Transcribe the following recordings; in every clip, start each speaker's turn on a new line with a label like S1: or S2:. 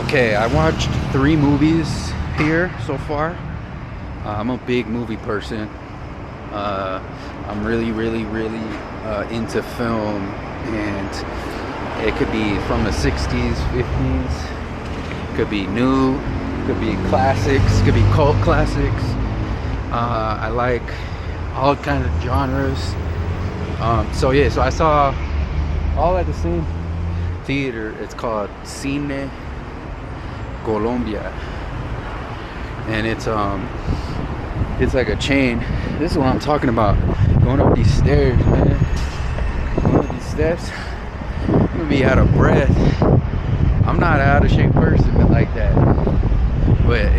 S1: Okay, I watched 3 movies here so far. I'm a big movie person. I'm really into film, and it could be from the 60s, 50s, could be new, could be classics, could be cult classics. I like all kinds of genres. So I saw all at the same theater. It's called Cine Colombia, and it's like a chain. This is what I'm talking about. Going up these stairs, man. Going up these steps. I'm gonna be out of breath. I'm not an out of shape person, but like that. But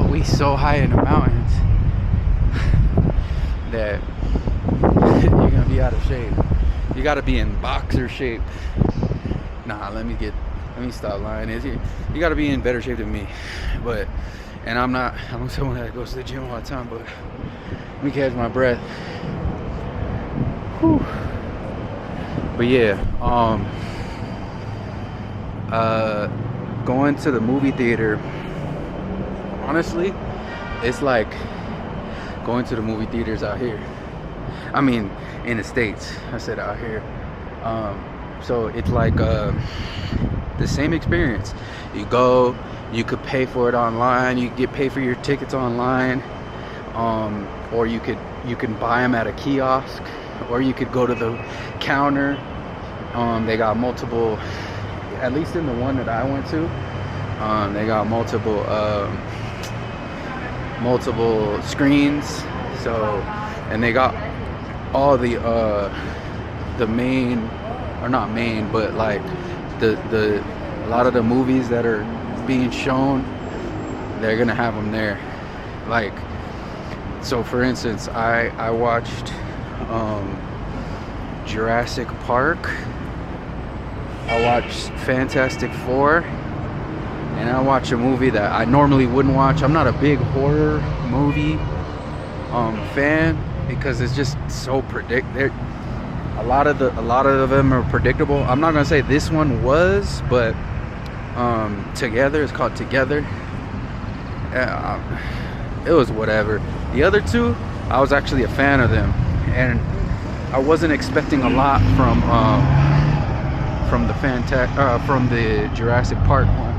S1: we so high in the mountains that you're gonna be out of shape. You gotta be in boxer shape. Nah, let me stop lying. You gotta be in better shape than me. And I'm someone that goes to the gym all the time, but let me catch my breath. Whew. But yeah, going to the movie theater, honestly, it's like going to the movie theaters out here. I mean, in the States. I said out here. So it's like the same experience. You go, you could pay for it online. You get pay for your tickets online, or you can buy them at a kiosk, or you could go to the counter. They got multiple, at least in the one that I went to. They got multiple screens. So, and they got all the main, or not main, but like a lot of the movies that are being shown, they're gonna have them there. Like, so for instance, I watched Jurassic Park, I watched Fantastic Four, and I watched a movie that I normally wouldn't watch. I'm not a big horror movie fan, because it's just so a lot of them are predictable. I'm not gonna say this one was, but Together, it's called Together. It was whatever. The other two, I was actually a fan of them, and I wasn't expecting a lot from the Jurassic Park one.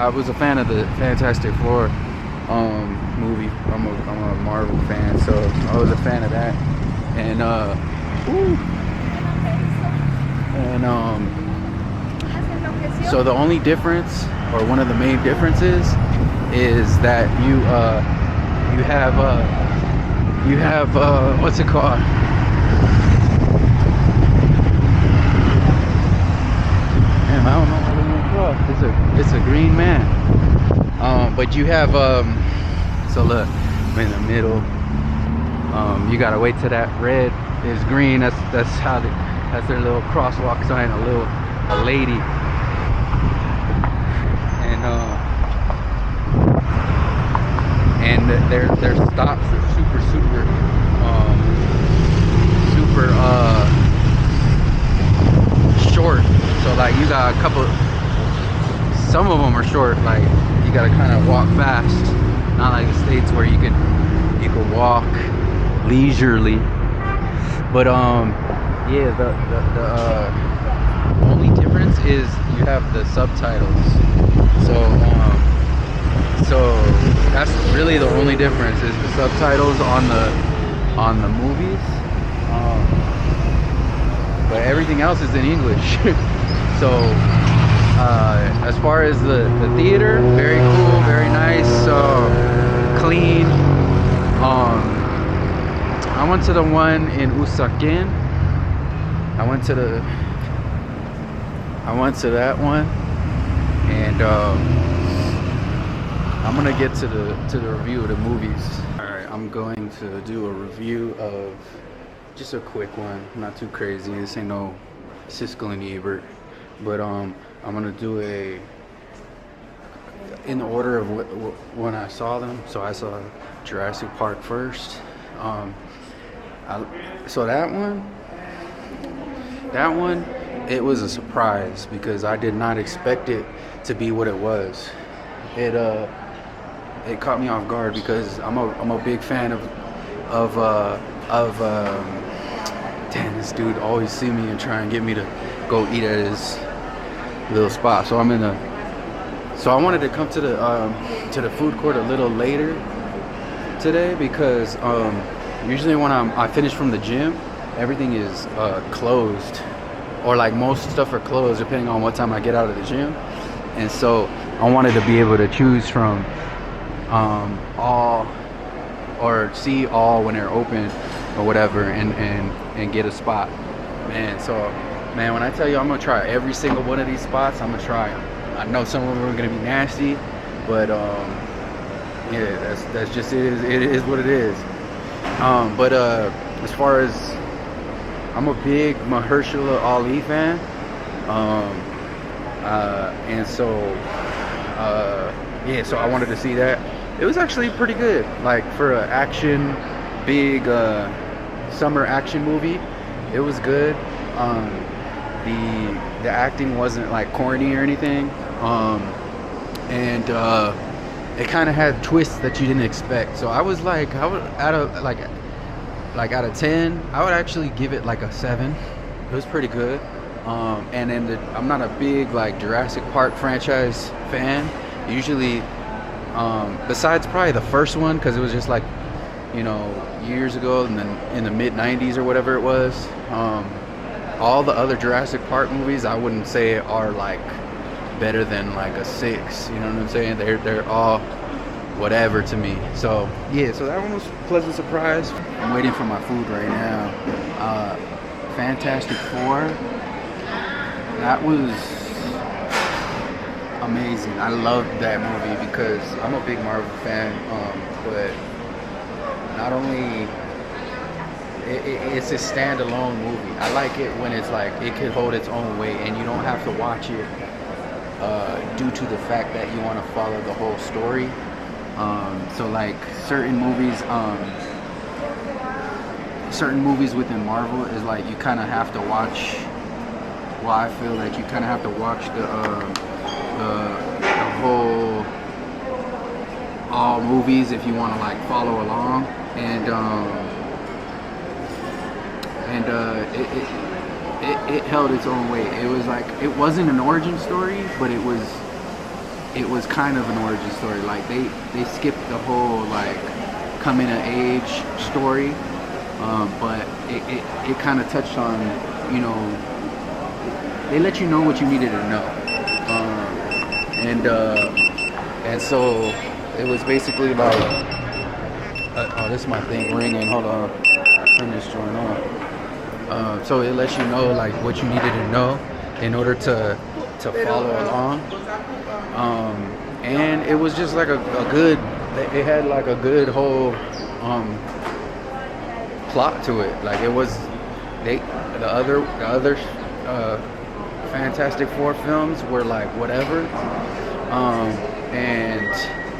S1: I was a fan of the Fantastic Four movie. I'm a Marvel fan, so I was a fan of that. So the only difference, or one of the main differences, is that you have what's it called? Damn, I don't know what it's called. It's a green man. But you have so look, I'm in the middle. You gotta wait till that red is green. That's their little crosswalk sign. A lady, and their stops are super short. So like you got a couple. Some of them are short. Like you gotta kind of walk fast. Not like the States where you can walk leisurely. But yeah, the only difference is you have the subtitles. So that's really the only difference, is the subtitles on the movies. But everything else is in English. So as far as the theater, very cool, very nice, clean. I went to the one in Usaquén. I went to that one, and I'm gonna get to the review of the movies. All right, I'm going to do a review of just a quick one, not too crazy. This ain't no Siskel and Ebert, but I'm gonna do in the order of when I saw them. So I saw Jurassic Park first. So that one, it was a surprise because I did not expect it to be what it was. It it caught me off guard because I'm a big fan of damn, this dude always see me and try and get me to go eat at his little spot. So I wanted to come to the food court a little later today because usually when I finish from the gym, everything is closed, or like most stuff are closed depending on what time I get out of the gym. And so I wanted to be able to choose from all, or see all when they're open or whatever, and get a spot. Man, so man, when I tell you I'm gonna try every single one of these spots, I'm gonna try them. I know some of them are gonna be nasty, but yeah, that's just it is what it is. But as far as, I'm a big Mahershala Ali fan, and so yeah, so I wanted to see that. It was actually pretty good, like for an action, big summer action movie. It was good. The acting wasn't like corny or anything, and it kind of had twists that you didn't expect. So I would out of 10, I would actually give it like a 7. It was pretty good. And then I'm not a big like Jurassic Park franchise fan. Usually, besides probably the first one, because it was just like, years ago, and then in the mid 90s or whatever it was. All the other Jurassic Park movies, I wouldn't say are like better than like a 6. You know what I'm saying? They're all whatever to me. So yeah, so that one was a pleasant surprise. I'm waiting for my food right now. Fantastic Four. That was amazing. I loved that movie because I'm a big Marvel fan, but not only it's a standalone movie. I like it when it's like it could hold its own weight and you don't have to watch it due to the fact that you want to follow the whole story. So like certain movies within Marvel is like you kind of have to watch. Well, I feel like you kind of have to watch the whole all movies if you want to like follow along, and it held its own weight. It was like, it wasn't an origin story, but it was kind of an origin story. Like they skipped the whole like coming of age story, but it kind of touched on, they let you know what you needed to know, and so it was basically like, oh, this is my thing ringing. Hold on, turn this joint on. So it lets you know like what you needed to know in order to follow along, and it was just like a good. It had like a good whole plot to it. Like it was, the other Fantastic Four films were like whatever, and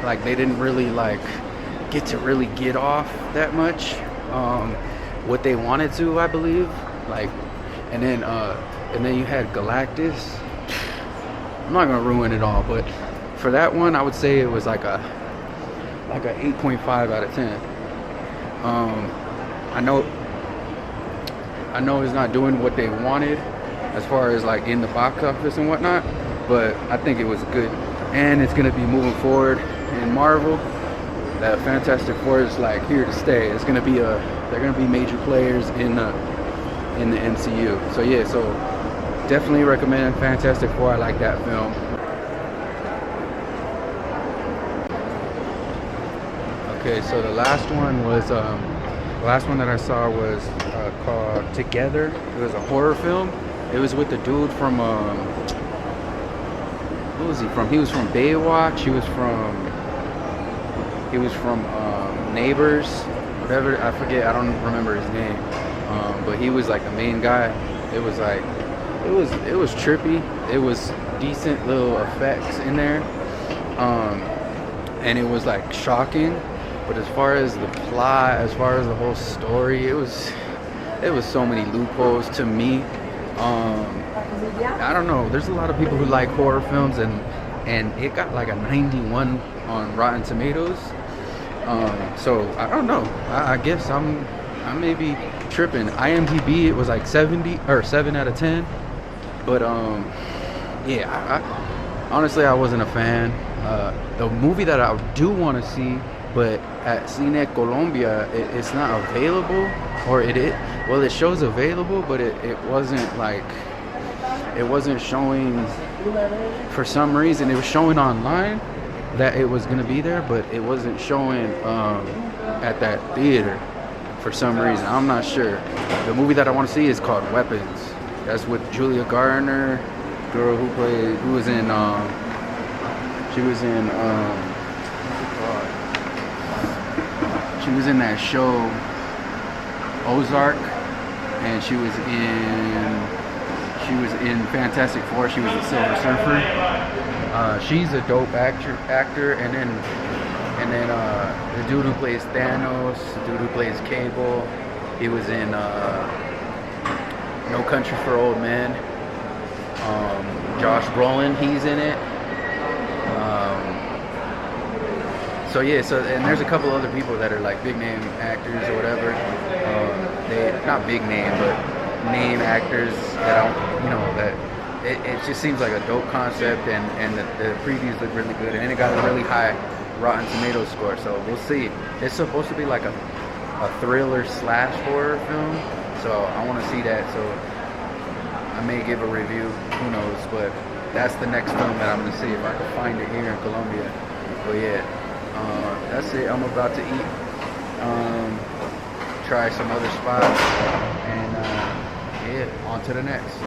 S1: like they didn't really like get to really get off that much what they wanted to, I believe. Like, and then you had Galactus. I'm not gonna ruin it all, but for that one, I would say it was like a 8.5 out of 10. I know it's not doing what they wanted as far as like in the box office and whatnot, but I think it was good, and it's gonna be moving forward in Marvel. That Fantastic Four is like here to stay. They're gonna be major players in the MCU. So yeah, so definitely recommend Fantastic Four. I like that film. Okay, so the last one that I saw was called Together. It was a horror film. It was with the dude from who was he from? He was from Baywatch. He was from Neighbors, whatever. I forget. I don't remember his name. But he was like the main guy. It was like it was trippy. It was decent little effects in there, and it was like shocking. But as far as the plot, as far as the whole story, it was so many loopholes to me. I don't know. There's a lot of people who like horror films, and it got like a 91 on Rotten Tomatoes. So I don't know. I guess I may be tripping. IMDb, it was like 70 or 7 out of 10. But yeah, honestly, I wasn't a fan. The movie that I do want to see, but at Cine Colombia, it's not available, or well, it shows available, but it wasn't like, it wasn't showing for some reason. It was showing online that it was gonna be there, but it wasn't showing at that theater for some reason. I'm not sure. The movie that I want to see is called Weapons. That's with Julia Garner, girl who was in she was in she was in that show Ozark, and she was in Fantastic Four. She was a Silver Surfer. She's a dope actor, and then the dude who plays Thanos, the dude who plays Cable, he was in No Country for Old Men. Josh Brolin, he's in it. So yeah, and there's a couple other people that are like big name actors or whatever. They not big name, but name actors that that it just seems like a dope concept, and the previews look really good, and it got a really high Rotten Tomatoes score. So we'll see. It's supposed to be like a thriller / horror film, so I want to see that. So I may give a review, who knows, but that's the next film that I'm going to see if I can find it here in Colombia. But yeah, that's it. I'm about to eat, try some other spots, and yeah, on to the next.